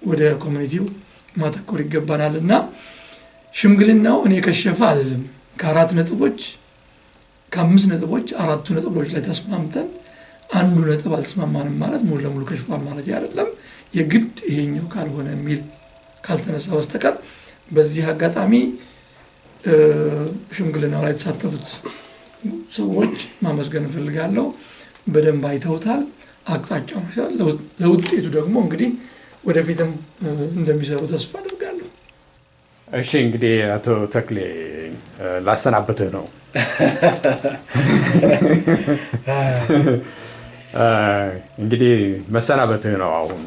ወደ ኮሚኒቲው ማተኮር ይገባናልና ሽምግልናው እኔ ከሸፈ አይደለም። ከ4 ነጥቦች ከ5 ነጥቦች 4 ነጥቦች ላይ ተስማምተን 1 ነጥብ አልተስማማንም ማለት ሙሉ ለሙሉ ከሽፏል ማለት አይደለም። የግድ ይሄኛው ካልሆነ የሚል ካልተነሳ በስተቀር በዚህ አጋጣሚ ሽምግልናው ላይ የተሳተፉት ሰዎች ማመስገን እፈልጋለሁ። በደንብ አይተውታል፣ አቅጣጫው ነው። ለውጤቱ ደግሞ እንግዲህ ወደፊትም እንደሚሰሩ ተስፋ አደርጋለሁ። እሺ እንግዲህ አቶ ተክሌ ላሰናብትህ ነው። እንግዲህ መሰናበትህ ነው አሁን።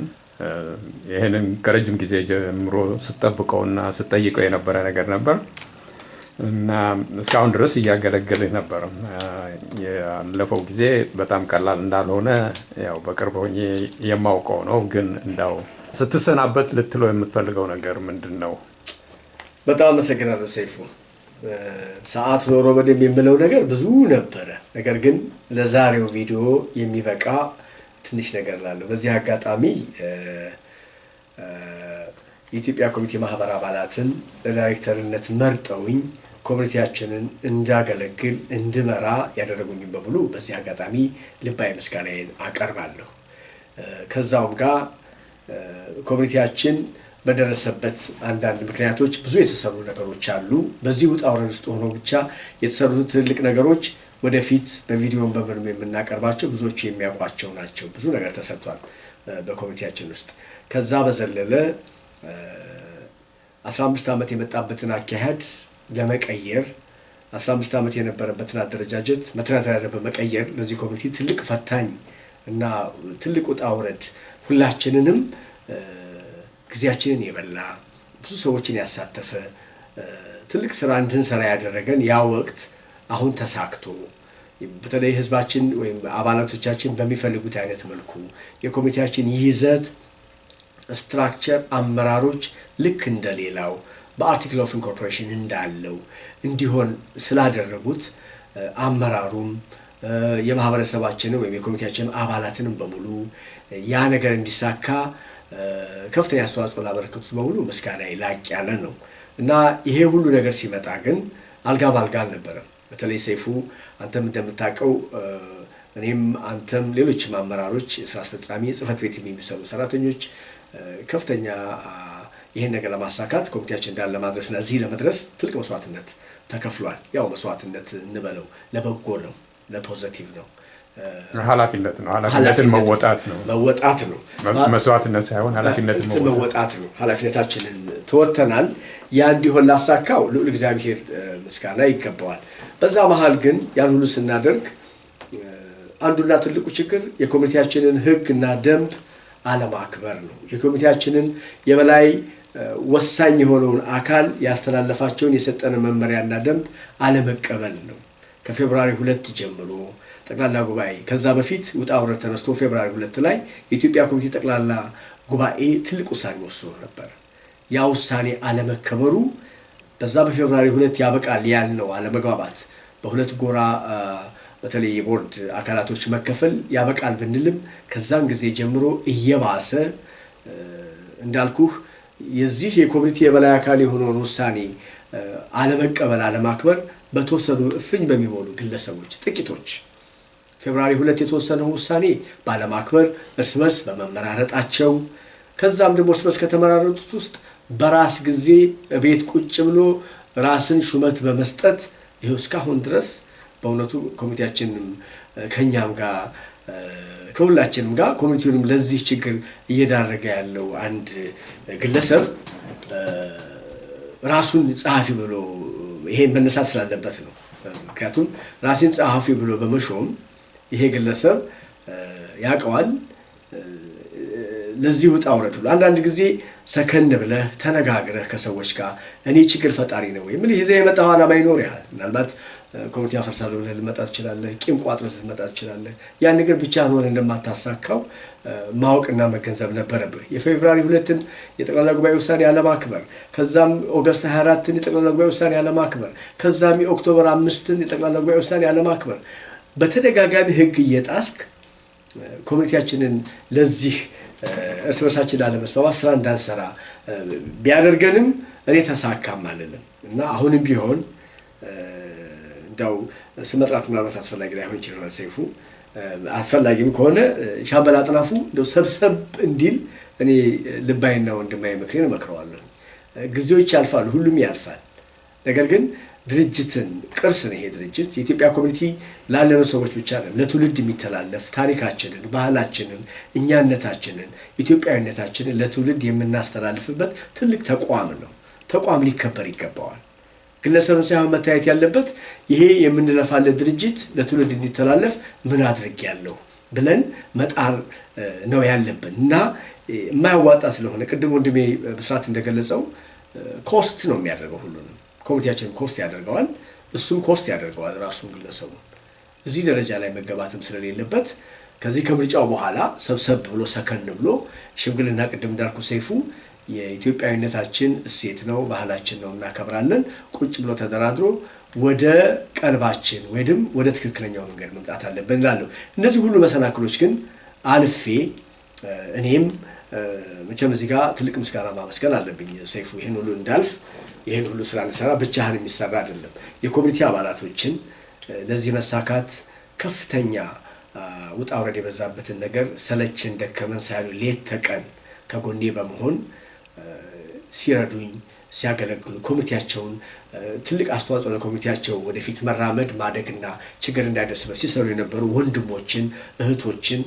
ይሄንን ከረጅም ጊዜ ጀምሮ ስጠብቀውና ስጠይቀው የነበረ ነገር ነበር እና እስካሁን ድረስ እያገለገልህ ነበር። ያለፈው ጊዜ በጣም ቀላል እንዳልሆነ ያው በቅርብ ሆኜ የማውቀው ነው። ግን እንዳው ስትሰናበት ልትለው የምትፈልገው ነገር ምንድን ነው? በጣም አመሰግናለሁ ሰይፉ። ሰዓት ኖሮ በደንብ የምለው ነገር ብዙ ነበረ። ነገር ግን ለዛሬው ቪዲዮ የሚበቃ ትንሽ ነገር ላለው በዚህ አጋጣሚ የኢትዮጵያ ኮሚቴ ማህበር አባላትን ለዳይሬክተርነት መርጠውኝ ኮሚቴያችንን እንዳገለግል እንድመራ ያደረጉኝ በሙሉ በዚህ አጋጣሚ ልባዊ ምስጋናዬን አቀርባለሁ። ከዛውም ጋር ኮሚቴያችን በደረሰበት አንዳንድ ምክንያቶች ብዙ የተሰሩ ነገሮች አሉ። በዚህ ውጣ ውረድ ውስጥ ሆኖ ብቻ የተሰሩት ትልልቅ ነገሮች ወደፊት በቪዲዮን በምንም የምናቀርባቸው ብዙዎቹ የሚያውቋቸው ናቸው። ብዙ ነገር ተሰርቷል በኮሚቴያችን ውስጥ። ከዛ በዘለለ 15 ዓመት የመጣበትን አካሄድ ለመቀየር 15 ዓመት የነበረበትን አደረጃጀት መተዳደሪያ በመቀየር ለዚህ ኮሚቴ ትልቅ ፈታኝ እና ትልቅ ውጣ ውረድ ሁላችንንም ጊዜያችንን የበላ ብዙ ሰዎችን ያሳተፈ ትልቅ ስራ እንድንሰራ ያደረገን ያ ወቅት አሁን ተሳክቶ በተለይ ህዝባችን ወይም አባላቶቻችን በሚፈልጉት አይነት መልኩ የኮሚቴያችን ይዘት ስትራክቸር አመራሮች ልክ እንደሌላው በአርቲክል ኦፍ ኢንኮርፖሬሽን እንዳለው እንዲሆን ስላደረጉት አመራሩም የማህበረሰባችንን ወይም የኮሚቴያችን አባላትንም በሙሉ ያ ነገር እንዲሳካ ከፍተኛ አስተዋጽኦ ላበረከቱት በሙሉ ምስጋናዬ ላቅ ያለ ነው እና ይሄ ሁሉ ነገር ሲመጣ ግን አልጋ ባልጋ አልነበረም። በተለይ ሰይፉ አንተም እንደምታውቀው እኔም አንተም ሌሎችም አመራሮች የሥራ አስፈጻሚ ጽህፈት ቤት የሚሰሩ ሰራተኞች ከፍተኛ ይሄን ነገር ለማሳካት ኮሚቴያችን እንዳለ ለማድረስና እዚህ ለመድረስ ትልቅ መስዋዕትነት ተከፍሏል። ያው መስዋዕትነት እንበለው ለበጎ ነው፣ ለፖዚቲቭ ነው። ኃላፊነት ነው። ኃላፊነትን መወጣት ነው። መስዋዕትነት ሳይሆን ኃላፊነትን መወጣት ነው። ኃላፊነታችንን ተወጥተናል። ያ እንዲሆን ላሳካው ልዑል እግዚአብሔር ምስጋና ይገባዋል። በዛ መሃል ግን ያን ሁሉ ስናደርግ አንዱና ትልቁ ችግር የኮሚቴያችንን ህግና ደንብ አለማክበር ነው። የኮሚቴያችንን የበላይ ወሳኝ የሆነውን አካል ያስተላለፋቸውን የሰጠነ መመሪያና ደንብ አለመቀበል ነው። ከፌብሩዋሪ 2 ጀምሮ ጠቅላላ ጉባኤ ከዛ በፊት ውጣ ውረድ ተነስቶ ፌብሩዋሪ 2 ላይ የኢትዮጵያ ኮሚቴ ጠቅላላ ጉባኤ ትልቅ ውሳኔ ወስኖ ነበር። ያ ውሳኔ አለመከበሩ በዛ በፌብሩዋሪ 2 ያበቃል ያልነው አለመግባባት በሁለት ጎራ በተለይ የቦርድ አካላቶች መከፈል ያበቃል ብንልም ከዛን ጊዜ ጀምሮ እየባሰ እንዳልኩህ የዚህ የኮሚቴ የበላይ አካል የሆነውን ውሳኔ አለመቀበል አለማክበር በተወሰኑ እፍኝ በሚሞሉ ግለሰቦች ጥቂቶች ፌብሩዋሪ 2 የተወሰነው ውሳኔ ባለማክበር እርስ በርስ በመመራረጣቸው ከዛም ደግሞ እርስ በርስ ከተመራረጡት ውስጥ በራስ ጊዜ ቤት ቁጭ ብሎ ራስን ሹመት በመስጠት ይሄው እስካሁን ድረስ በእውነቱ ኮሚቴያችንም ከኛም ጋር ከሁላችንም ጋር ኮሚቴውንም ለዚህ ችግር እየዳረገ ያለው አንድ ግለሰብ ራሱን ጸሐፊ ብሎ ይሄን መነሳት ስላለበት ነው። ምክንያቱም ራስን ጸሐፊ ብሎ በመሾም ይሄ ግለሰብ ያቀዋል ለዚህ ውጣ ውረድ ሁሉ አንዳንድ ጊዜ ሰከን ብለህ ተነጋግረህ ከሰዎች ጋር እኔ ችግር ፈጣሪ ነው ወይ ምን ይዘህ የመጣው ዓላማ ይኖር ያህል ምናልባት ኮሚቴ አፈርሳለሁ ብለህ ልመጣ ትችላለህ፣ ቂም ቋጥረህ ልመጣ ትችላለህ። ያን ነገር ብቻህን ሆነህ እንደማታሳካው ማወቅና መገንዘብ ነበረብህ። የፌብሩዋሪ 2ን የጠቅላላ ጉባኤ ውሳኔ አለማክበር ከዛም ኦገስት 24ን የጠቅላላ ጉባኤ ውሳኔ አለማክበር ከዛም የኦክቶበር 5ን የጠቅላላ ጉባኤ ውሳኔ አለማክበር በተደጋጋሚ ህግ እየጣስክ ኮሚቴያችንን ለዚህ እርስ በርሳችን ላለመስማማት ስራ እንዳንሰራ ቢያደርገንም እኔ ተሳካም አልልም እና አሁንም ቢሆን እንደው ስመጥራት ምናልባት አስፈላጊ ላይሆን ይችላል ሰይፉ አስፈላጊም ከሆነ ሻምበል አጥናፉ እንደው ሰብሰብ እንዲል እኔ ልባይና ወንድማይ ምክሬን እመክረዋለሁ። ጊዜዎች ያልፋሉ፣ ሁሉም ያልፋል። ነገር ግን ድርጅትን ቅርስ ነው ይሄ ድርጅት የኢትዮጵያ ኮሚኒቲ ላለነው ሰዎች ብቻ አይደለም ለትውልድ የሚተላለፍ ታሪካችንን፣ ባህላችንን፣ እኛነታችንን፣ ኢትዮጵያዊነታችንን ለትውልድ የምናስተላልፍበት ትልቅ ተቋም ነው። ተቋም ሊከበር ይገባዋል። ግለሰብን ሳይሆን መታየት ያለበት ይሄ የምንለፋለት ድርጅት ለትውልድ እንዲተላለፍ ምን አድርጌያለሁ ብለን መጣር ነው ያለብን እና የማያዋጣ ስለሆነ ቅድም ወንድሜ ብስራት እንደገለጸው ኮስት ነው የሚያደርገው ሁሉንም ኮሚቴያችን ኮስት ያደርገዋል፣ እሱም ኮስት ያደርገዋል ራሱን ግለሰቡን። እዚህ ደረጃ ላይ መገባትም ስለሌለበት ከዚህ ከምርጫው በኋላ ሰብሰብ ብሎ ሰከን ብሎ ሽምግልና ቅድም እንዳልኩ ሰይፉ የኢትዮጵያዊነታችን እሴት ነው፣ ባህላችን ነው፣ እናከብራለን። ቁጭ ብሎ ተደራድሮ ወደ ቀልባችን ወይም ወደ ትክክለኛው መንገድ መምጣት አለብን እላለሁ። እነዚህ ሁሉ መሰናክሎች ግን አልፌ እኔም መቼም እዚህ ጋር ትልቅ ምስጋና ማመስገን አለብኝ ሰይፉ ይሄን ሁሉ እንዳልፍ ይሄን ሁሉ ስራ እንሰራ ብቻህን የሚሰራ አይደለም። የኮሚቴ አባላቶችን ለዚህ መሳካት ከፍተኛ ውጣ ውረድ የበዛበትን ነገር ሰለችን ደከመን ሳይሉ ሌት ተቀን ከጎኔ በመሆን ሲረዱኝ ሲያገለግሉ ኮሚቴያቸውን ትልቅ አስተዋጽኦ ለኮሚቴያቸው ወደፊት መራመድ ማደግና ችግር እንዳይደርስበት ሲሰሩ የነበሩ ወንድሞችን እህቶችን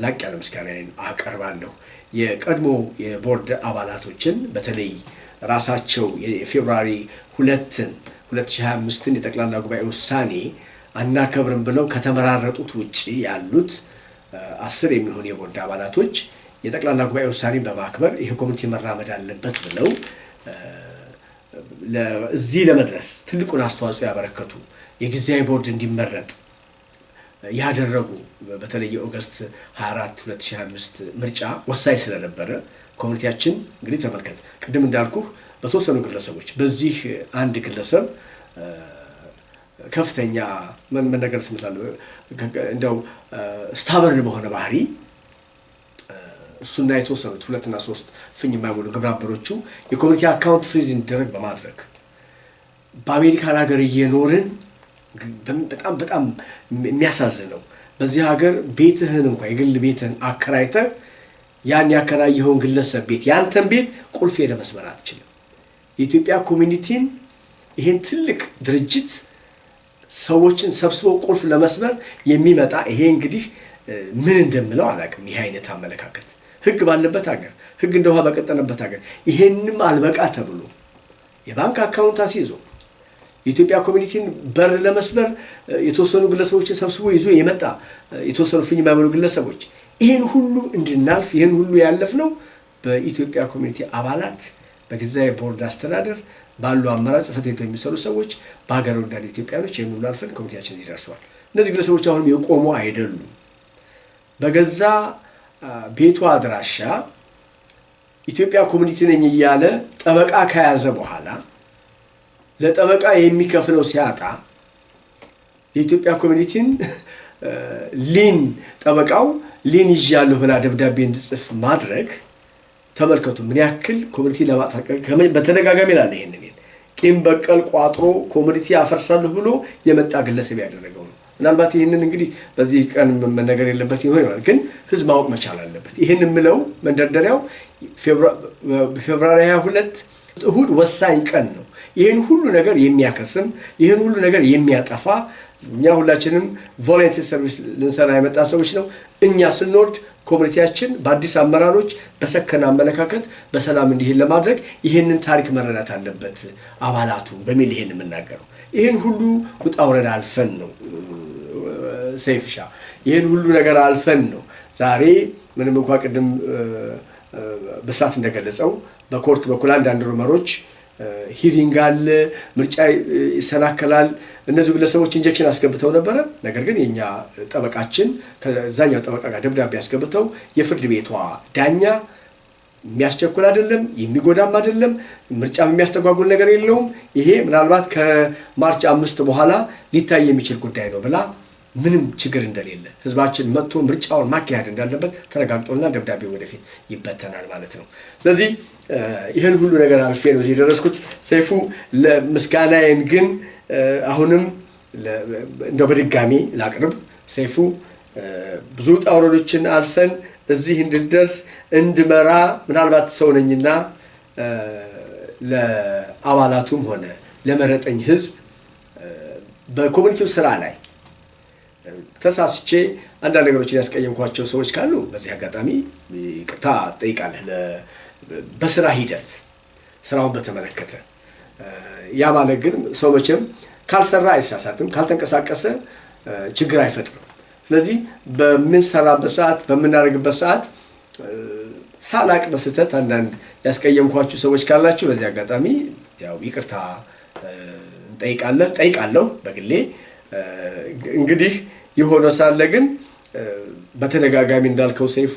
ላቅ ያለ ምስጋናዬን አቀርባለሁ። የቀድሞ የቦርድ አባላቶችን በተለይ ራሳቸው የፌብሩዋሪ 2ን 2025ን የጠቅላላ ጉባኤ ውሳኔ አናከብርም ብለው ከተመራረጡት ውጪ ያሉት 10 የሚሆኑ የቦርድ አባላቶች የጠቅላላ ጉባኤ ውሳኔ በማክበር ይሄ ኮሚቴ መራመድ አለበት ብለው ለዚህ ለመድረስ ትልቁን አስተዋጽኦ ያበረከቱ የጊዜያዊ ቦርድ እንዲመረጥ ያደረጉ በተለይ ኦገስት 24 2025 ምርጫ ወሳኝ ስለነበረ ኮሚቴያችን እንግዲህ ተመልከት ቅድም እንዳልኩህ በተወሰኑ ግለሰቦች በዚህ አንድ ግለሰብ ከፍተኛ ምን ነገር ስምታለው እንደው ስታበርን በሆነ ባህሪ እሱና የተወሰኑት 2 እና 3 ፍኝ የማይሞሉ ግብረአበሮቹ የኮሚቴ አካውንት ፍሪዝ እንዲደረግ በማድረግ በአሜሪካን ሀገር እየኖርን በጣም የሚያሳዝነው በዚህ ሀገር ቤትህን እንኳን የግል ቤትህን አከራይተህ ያን ያከራየኸውን ግለሰብ ቤት ያንተን ቤት ቁልፍ ለመስመር አትችልም። የኢትዮጵያ ኮሚኒቲን ይሄን ትልቅ ድርጅት ሰዎችን ሰብስበው ቁልፍ ለመስመር የሚመጣ ይሄ እንግዲህ ምን እንደምለው አላውቅም። ይሄ አይነት አመለካከት ህግ ባለበት ሀገር ህግ እንደውሃ በቀጠነበት ሀገር ይሄንንም አልበቃ ተብሎ የባንክ አካውንት አስይዞ የኢትዮጵያ ኮሚኒቲን በር ለመስበር የተወሰኑ ግለሰቦችን ሰብስቦ ይዞ የመጣ የተወሰኑ ፍኝ የማይሞሉ ግለሰቦች ይሄን ሁሉ እንድናልፍ ይሄን ሁሉ ያለፍነው በኢትዮጵያ ኮሚኒቲ አባላት በጊዜያዊ ቦርድ አስተዳደር ባሉ አመራር ጽሕፈት ቤት በሚሰሩ ሰዎች በሀገር ወዳድ ኢትዮጵያኖች የሚውሉ አልፈን ኮሚቴያችን ይደርሷል። እነዚህ ግለሰቦች አሁንም የቆሙ አይደሉም። በገዛ ቤቱ አድራሻ ኢትዮጵያ ኮሚኒቲ ነኝ እያለ ጠበቃ ከያዘ በኋላ ለጠበቃ የሚከፍለው ሲያጣ የኢትዮጵያ ኮሚኒቲን ሊን ጠበቃው ሊን ይዣለሁ ብላ ደብዳቤ እንድጽፍ ማድረግ ተመልከቱ ምን ያክል ኮሚኒቲ ለማጥፋት በተደጋጋሚ ይላል። ይሄንን ቂም በቀል ቋጥሮ ኮሚኒቲ አፈርሳለሁ ብሎ የመጣ ግለሰብ ያደረገው ነው። ምናልባት ይሄንን እንግዲህ በዚህ ቀን መነገር የለበት ይሆናል፣ ግን ህዝብ ማወቅ መቻል አለበት። ይሄን ምለው መንደርደሪያው ፌብሩዋሪ 22 እሁድ ወሳኝ ቀን ነው። ይሄን ሁሉ ነገር የሚያከስም ይሄን ሁሉ ነገር የሚያጠፋ እኛ ሁላችንም ቮለንተሪ ሰርቪስ ልንሰራ የመጣ ሰዎች ነው። እኛ ስንወርድ ኮሚኒቲያችን በአዲስ አመራሮች በሰከነ አመለካከት በሰላም እንዲሄድ ለማድረግ ይሄንን ታሪክ መረዳት አለበት አባላቱ በሚል ይሄን የምናገረው። ይሄን ሁሉ ውጣ ውረድ አልፈን ነው ሰይፍሻ ይሄን ሁሉ ነገር አልፈን ነው ዛሬ ምንም እንኳን ቅድም በስራት እንደገለጸው በኮርት በኩል አንዳንድ ሩመሮች ሂሪንግ አለ፣ ምርጫ ይሰናከላል። እነዚህ ግለሰቦች ኢንጀክሽን አስገብተው ነበረ። ነገር ግን የኛ ጠበቃችን ከዛኛው ጠበቃ ጋር ደብዳቤ አስገብተው የፍርድ ቤቷ ዳኛ የሚያስቸኩል አይደለም፣ የሚጎዳም አይደለም፣ ምርጫም የሚያስተጓጉል ነገር የለውም፣ ይሄ ምናልባት ከማርች 5 በኋላ ሊታይ የሚችል ጉዳይ ነው ብላ ምንም ችግር እንደሌለ ህዝባችን መጥቶ ምርጫውን ማካሄድ እንዳለበት ተረጋግጦና ደብዳቤ ወደፊት ይበተናል ማለት ነው። ስለዚህ ይሄን ሁሉ ነገር አልፌ ነው የደረስኩት። ሰይፉ ለምስጋናዬን ግን አሁንም እንደው በድጋሚ ላቅርብ። ሰይፉ ብዙ ጣውረዶችን አልፈን እዚህ እንድደርስ እንድመራ ምናልባት ሰው ነኝና ለአባላቱም ሆነ ለመረጠኝ ህዝብ በኮሚኒቲው ስራ ላይ ተሳስቼ አንዳንድ ነገሮችን ያስቀየምኳቸው ሰዎች ካሉ በዚህ አጋጣሚ ይቅርታ ጠይቃለሁ። በስራ ሂደት ስራውን በተመለከተ ያ ማለት ግን ሰው መቼም ካልሰራ አይሳሳትም፣ ካልተንቀሳቀሰ ችግር አይፈጥርም። ስለዚህ በምንሰራበት ሰዓት በምናደርግበት ሰዓት ሳላቅ በስተት አንዳንድ ያስቀየምኳችሁ ሰዎች ካላችሁ በዚህ አጋጣሚ ያው ይቅርታ ጠይቃለሁ በግሌ። እንግዲህ የሆነ ሳለ ግን በተደጋጋሚ እንዳልከው ሰይፉ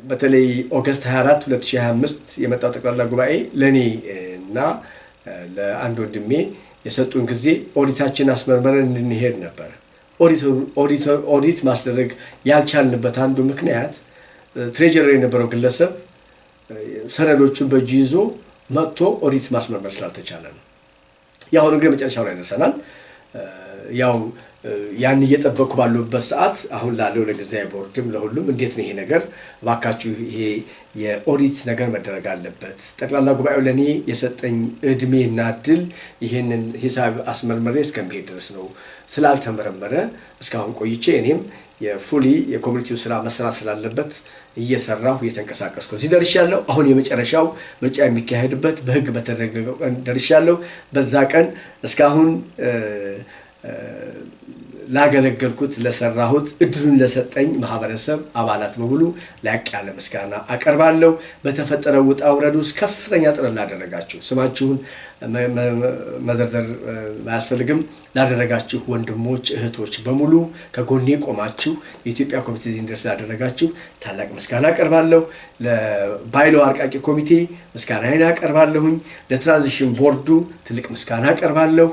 በተለይ ኦገስት 24 2025 የመጣው ጠቅላላ ጉባኤ ለኔ እና ለአንድ ወንድሜ የሰጡን ጊዜ ኦዲታችን አስመርመረን እንድንሄድ ነበር። ኦዲት ማስደረግ ያልቻልንበት አንዱ ምክንያት ትሬጀረር የነበረው ግለሰብ ሰነዶቹን በእጁ ይዞ መጥቶ ኦዲት ማስመርመር ስላልተቻለ ነው። ያሁን እንግዲህ መጨረሻው ላይ ደርሰናል። ያው ያን እየጠበቁ ባሉበት ሰዓት አሁን ላለው ለጊዜያዊ ቦርድም ለሁሉም እንዴት ነው ይሄ ነገር ባካችሁ ይሄ የኦዲት ነገር መደረግ አለበት። ጠቅላላ ጉባኤው ለኔ የሰጠኝ እድሜና እድል ይሄንን ሂሳብ አስመርመሬ እስከሚሄድ ድረስ ነው። ስላልተመረመረ እስካሁን ቆይቼ እኔም የፉሊ የኮሚኒቲው ስራ መስራት ስላለበት እየሰራሁ እየተንቀሳቀስኩ እዚህ ደርሻለሁ። አሁን የመጨረሻው ምርጫ የሚካሄድበት በህግ በተደረገው ቀን ደርሻለሁ። በዛ ቀን እስካሁን ላገለገልኩት ለሰራሁት እድሉን ለሰጠኝ ማህበረሰብ አባላት በሙሉ ላቅ ያለ ምስጋና አቀርባለሁ። በተፈጠረው ውጣ ውረድ ውስጥ ከፍተኛ ጥረት ላደረጋችሁ ስማችሁን መዘርዘር ማያስፈልግም ላደረጋችሁ ወንድሞች እህቶች በሙሉ ከጎኔ ቆማችሁ የኢትዮጵያ ኮሚኒቲ ኢንደርስ ላደረጋችሁ ታላቅ ምስጋና አቀርባለሁ። ለባይሎ አርቃቂ ኮሚቴ ምስጋናዬን አቀርባለሁኝ። ለትራንዚሽን ቦርዱ ትልቅ ምስጋና አቀርባለሁ።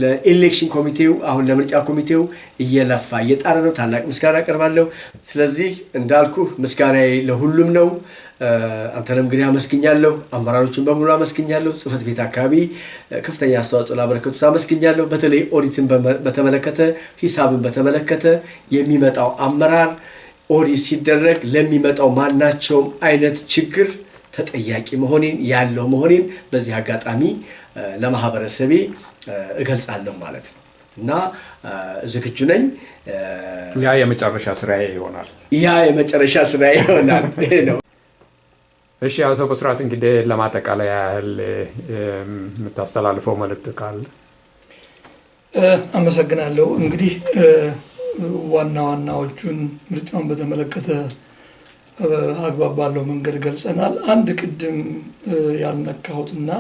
ለኤሌክሽን ኮሚቴው አሁን ለምርጫ ኮሚቴው እየለፋ እየጣረ ነው፣ ታላቅ ምስጋና አቀርባለሁ። ስለዚህ እንዳልኩ ምስጋናዬ ለሁሉም ነው። አንተንም እንግዲህ አመስግኛለሁ፣ አመራሮችን በሙሉ አመስግኛለሁ፣ ጽሕፈት ቤት አካባቢ ከፍተኛ አስተዋጽኦ ላበረከቱት አመስግኛለሁ። በተለይ ኦዲትን በተመለከተ ሂሳብን በተመለከተ የሚመጣው አመራር ኦዲት ሲደረግ ለሚመጣው ማናቸውም አይነት ችግር ተጠያቂ መሆኔን ያለው መሆኔን በዚህ አጋጣሚ ለማህበረሰቤ እገልጻለሁ ማለት ነው እና ዝግጁ ነኝ። ያ የመጨረሻ ስራዬ ይሆናል። ይሄ ነው። እሺ አቶ በስራት እንግዲህ ለማጠቃለያ ያህል የምታስተላልፈው መልእክት ካለ? አመሰግናለሁ። እንግዲህ ዋናዎቹን ምርጫውን በተመለከተ አግባብ ባለው መንገድ ገልጸናል። አንድ ቅድም ያልነካሁትና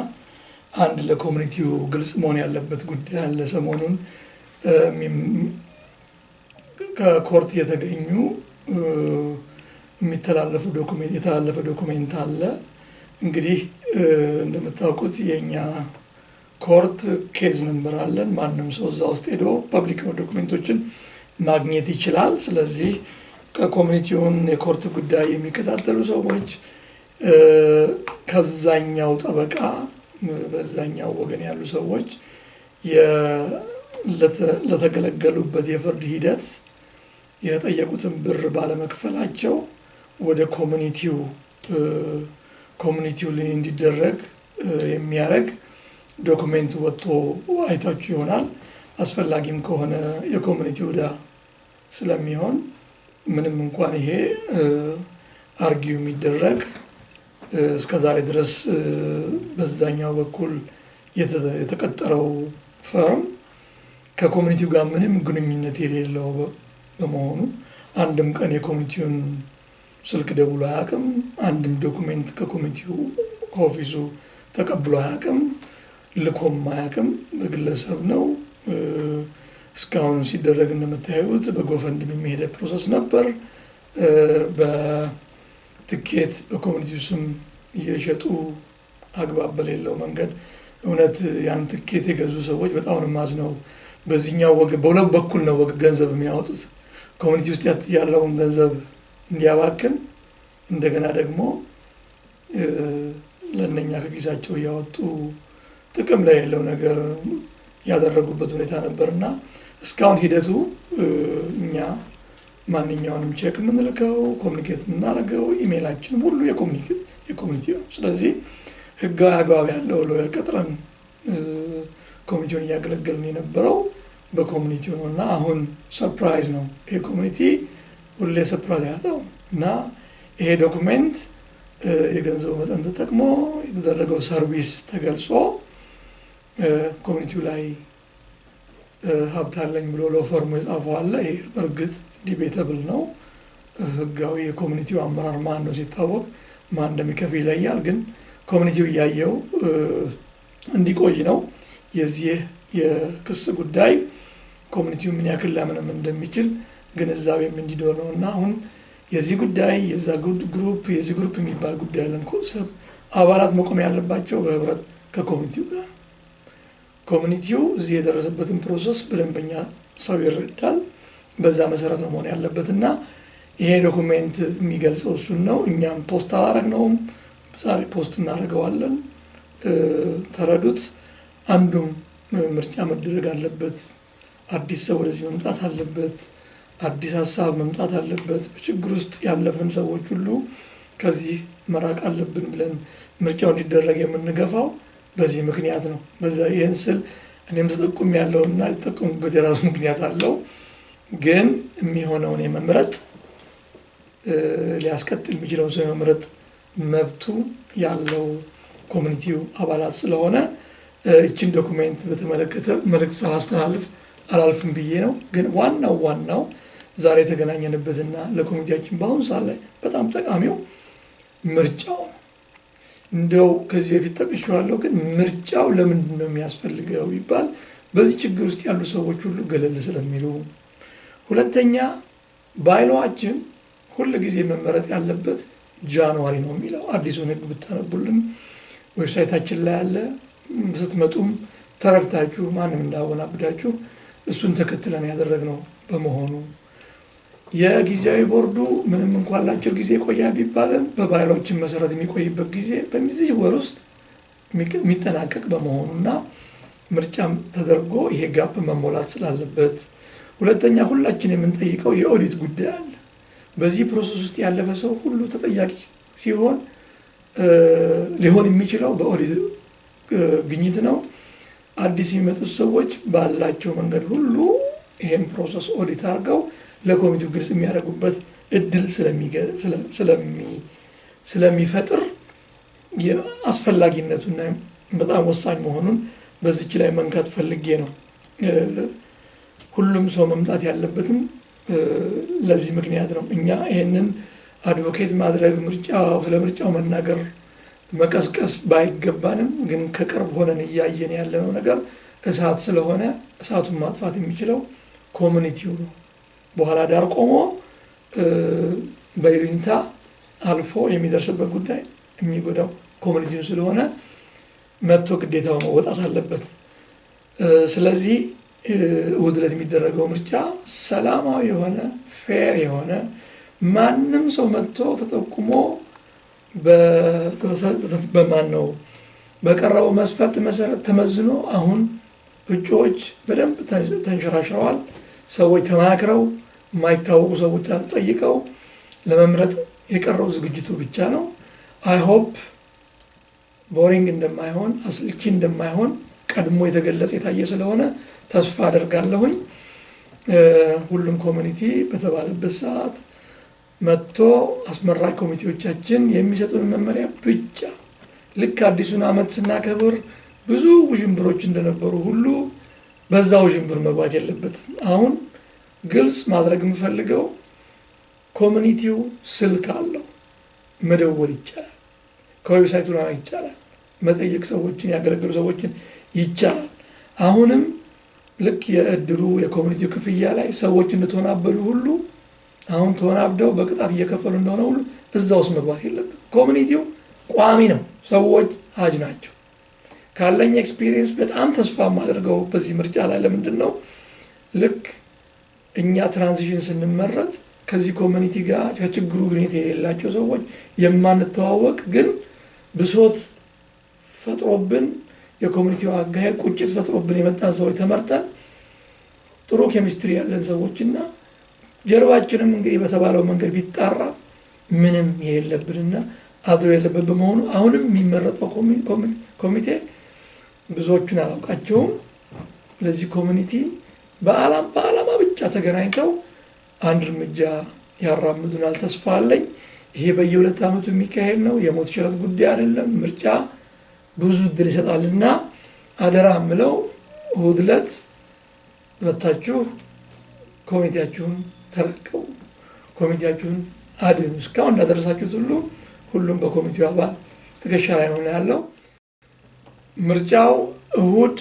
አንድ ለኮሚኒቲው ግልጽ መሆን ያለበት ጉዳይ አለ። ሰሞኑን ከኮርት የተገኙ የተላለፈ ዶኩሜንት አለ። እንግዲህ እንደምታውቁት የኛ ኮርት ኬዝ ነምበር አለን። ማንም ሰው እዛ ውስጥ ሄዶ ፐብሊክ ዶኩሜንቶችን ማግኘት ይችላል። ስለዚህ ከኮሚኒቲውን የኮርት ጉዳይ የሚከታተሉ ሰዎች ከዛኛው ጠበቃ በዛኛው ወገን ያሉ ሰዎች ለተገለገሉበት የፍርድ ሂደት የጠየቁትን ብር ባለመክፈላቸው ወደ ኮሚኒቲው ላይ እንዲደረግ የሚያደርግ ዶኩሜንቱ ወጥቶ አይታችሁ ይሆናል። አስፈላጊም ከሆነ የኮሚኒቲው ዕዳ ስለሚሆን ምንም እንኳን ይሄ አርጊው የሚደረግ እስከዛሬ ድረስ በዛኛው በኩል የተቀጠረው ፈርም ከኮሚኒቲው ጋር ምንም ግንኙነት የሌለው በመሆኑ አንድም ቀን የኮሚኒቲውን ስልክ ደውሎ አያውቅም። አንድም ዶኩሜንት ከኮሚኒቲው ከኦፊሱ ተቀብሎ አያውቅም፣ ልኮም አያውቅም። በግለሰብ ነው። እስካሁን ሲደረግ እንደምታዩት በጎፈንድም የሚሄደ ፕሮሰስ ነበር። በትኬት በኮሚኒቲው ስም እየሸጡ አግባብ በሌለው መንገድ እውነት ያን ትኬት የገዙ ሰዎች በጣም ነው የማዝነው። በዚህኛው ወገን በሁለት በኩል ነው ገንዘብ የሚያወጡት። ኮሚኒቲ ውስጥ ያለውን ገንዘብ እንዲያባክን እንደገና ደግሞ ለነኛ ከኪሳቸው እያወጡ ጥቅም ላይ ያለው ነገር ያደረጉበት ሁኔታ ነበርና እስካሁን ሂደቱ እኛ ማንኛውንም ቼክ የምንልከው ኮሚኒኬት የምናደርገው ኢሜይላችን ሁሉ የኮሚኒቲ ነው። ስለዚህ ህጋዊ አግባብ ያለው ሎየር ቀጥረን ኮሚኒቲውን እያገለገልን የነበረው በኮሚኒቲው ነው እና አሁን ሰርፕራይዝ ነው። ይሄ ኮሚኒቲ ሁሌ ሰርፕራይዝ ያጣው እና ይሄ ዶኩሜንት የገንዘቡ መጠን ተጠቅሞ የተደረገው ሰርቪስ ተገልጾ ኮሚኒቲው ላይ ሀብት አለኝ ብሎ ለፎርሙ የጻፈው አለ። ይሄ በእርግጥ ዲቤተብል ነው። ህጋዊ የኮሚኒቲው አመራር ማን ነው ሲታወቅ ማን እንደሚከፍል ይለያል። ግን ኮሚኒቲው እያየው እንዲቆይ ነው። የዚህ የክስ ጉዳይ ኮሚኒቲው ምን ያክል ሊያምንም እንደሚችል ግንዛቤም እንዲኖር ነው እና አሁን የዚህ ጉዳይ የዛ ግሩፕ የዚህ ግሩፕ የሚባል ጉዳይ አለን። አባላት መቆም ያለባቸው በህብረት ከኮሚኒቲው ጋር ኮሚኒቲው እዚህ የደረሰበትን ፕሮሰስ በደንበኛ ሰው ይረዳል። በዛ መሰረት ነው መሆን ያለበትና ይሄ ዶኩሜንት የሚገልጸው እሱን ነው። እኛም ፖስት አላረግነውም፣ ዛሬ ፖስት እናደርገዋለን። ተረዱት። አንዱም ምርጫ መደረግ አለበት። አዲስ ሰው ወደዚህ መምጣት አለበት። አዲስ ሀሳብ መምጣት አለበት። በችግር ውስጥ ያለፍን ሰዎች ሁሉ ከዚህ መራቅ አለብን ብለን ምርጫው እንዲደረግ የምንገፋው በዚህ ምክንያት ነው። በዛ ይህን ስል እኔም ተጠቁም ያለውና የተጠቀሙበት የራሱ ምክንያት አለው። ግን የሚሆነውን የመምረጥ ሊያስቀጥል የሚችለውን ሰው የመምረጥ መብቱ ያለው ኮሚኒቲው አባላት ስለሆነ እችን ዶኩሜንት በተመለከተ መልእክት ሳላስተላልፍ አላልፍም ብዬ ነው። ግን ዋናው ዛሬ የተገናኘንበትና ለኮሚኒቲያችን በአሁኑ ሰዓት ላይ በጣም ጠቃሚው ምርጫው እንደው ከዚህ በፊት ጠቅሼዋለሁ። ግን ምርጫው ለምንድን ነው የሚያስፈልገው ይባል በዚህ ችግር ውስጥ ያሉ ሰዎች ሁሉ ገለል ስለሚሉ፣ ሁለተኛ ባይሎዋችን ሁሉ ጊዜ መመረጥ ያለበት ጃንዋሪ ነው የሚለው። አዲሱን ህግ ብታነቡልን ዌብሳይታችን ላይ ያለ ስትመጡም ተረድታችሁ ማንም እንዳወናብዳችሁ እሱን ተከትለን ያደረግነው በመሆኑ የጊዜያዊ ቦርዱ ምንም እንኳን ለአጭር ጊዜ ቆያ ቢባልም በባይሎችን መሰረት የሚቆይበት ጊዜ በዚህ ወር ውስጥ የሚጠናቀቅ በመሆኑና ምርጫም ተደርጎ ይሄ ጋፕ መሞላት ስላለበት፣ ሁለተኛ ሁላችን የምንጠይቀው የኦዲት ጉዳይ አለ። በዚህ ፕሮሰስ ውስጥ ያለፈ ሰው ሁሉ ተጠያቂ ሲሆን ሊሆን የሚችለው በኦዲት ግኝት ነው። አዲስ የሚመጡት ሰዎች ባላቸው መንገድ ሁሉ ይሄን ፕሮሰስ ኦዲት አድርገው ለኮሚቴው ግልጽ የሚያደርጉበት እድል ስለሚፈጥር የአስፈላጊነቱና በጣም ወሳኝ መሆኑን በዚች ላይ መንካት ፈልጌ ነው። ሁሉም ሰው መምጣት ያለበትም ለዚህ ምክንያት ነው። እኛ ይሄንን አድቮኬት ማድረግ ስለ ምርጫው መናገር መቀስቀስ ባይገባንም ግን ከቅርብ ሆነን እያየን ያለው ነገር እሳት ስለሆነ እሳቱን ማጥፋት የሚችለው ኮሚኒቲው ነው። በኋላ ዳር ቆሞ በይሉኝታ አልፎ የሚደርስበት ጉዳይ የሚጎዳው ኮሚኒቲው ስለሆነ መጥቶ ግዴታው መወጣት አለበት። ስለዚህ እሁድ ዕለት የሚደረገው ምርጫ ሰላማዊ የሆነ ፌር የሆነ ማንም ሰው መጥቶ ተጠቁሞ በማነው በቀረበው መስፈርት መሰረት ተመዝኖ አሁን እጩዎች በደንብ ተንሸራሽረዋል። ሰዎች ተማክረው የማይታወቁ ሰዎች ጠይቀው ለመምረጥ የቀረው ዝግጅቱ ብቻ ነው። አይ ሆፕ ቦሪንግ እንደማይሆን አስልቺ እንደማይሆን ቀድሞ የተገለጸ የታየ ስለሆነ ተስፋ አደርጋለሁኝ። ሁሉም ኮሚኒቲ በተባለበት ሰዓት መጥቶ አስመራጭ ኮሚቴዎቻችን የሚሰጡን መመሪያ ብቻ ልክ አዲሱን ዓመት ስናከብር ብዙ ውዥንብሮች እንደነበሩ ሁሉ በዛ ውዥንብር መግባት የለበትም። አሁን ግልጽ ማድረግ የምፈልገው ኮሚኒቲው ስልክ አለው፣ መደወል ይቻላል፣ ከዌብሳይቱ ላይ ይቻላል፣ መጠየቅ ሰዎችን ያገለግሉ ሰዎችን ይቻላል። አሁንም ልክ የእድሩ የኮሚኒቲው ክፍያ ላይ ሰዎች እንደተወናበዱ ሁሉ አሁን ተወናብደው በቅጣት እየከፈሉ እንደሆነ ሁሉ እዛ ውስጥ መግባት የለበትም። ኮሚኒቲው ቋሚ ነው፣ ሰዎች ሀጅ ናቸው። ካለኝ ኤክስፒሪየንስ በጣም ተስፋ የማደርገው በዚህ ምርጫ ላይ ለምንድን ነው ልክ እኛ ትራንዚሽን ስንመረጥ ከዚህ ኮሚኒቲ ጋር ከችግሩ ግንኙነት የሌላቸው ሰዎች የማንተዋወቅ ግን ብሶት ፈጥሮብን የኮሚኒቲው አጋሄድ ቁጭት ፈጥሮብን የመጣን ሰዎች ተመርጠን ጥሩ ኬሚስትሪ ያለን ሰዎችና ጀርባችንም እንግዲህ በተባለው መንገድ ቢጣራ ምንም የሌለብንና አድሮ የሌለበት በመሆኑ አሁንም የሚመረጠው ኮሚቴ ብዙዎቹን አላውቃቸውም። ለዚህ ኮሚኒቲ በዓላማ ብቻ ተገናኝተው አንድ እርምጃ ያራምዱናል ተስፋ አለኝ። ይሄ በየ2 ዓመቱ የሚካሄድ ነው፣ የሞት ሽረት ጉዳይ አይደለም። ምርጫ ብዙ እድል ይሰጣልና አደራ ምለው እሁድ ዕለት መታችሁ ኮሚቴያችሁን ተረከቡ፣ ኮሚቴያችሁን አድኑ። እስካሁን እንዳደረሳችሁት ሁሉም በኮሚቴው አባል ትከሻ ላይ ነው ያለው። ምርጫው እሁድ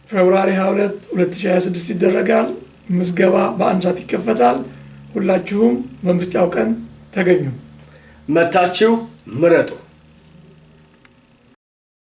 ፌብሩዋሪ 22 2026 ይደረጋል። ምዝገባ በ1 ሰዓት ይከፈታል። ሁላችሁም በምርጫው ቀን ተገኙ፣ መታችሁ ምረጡ።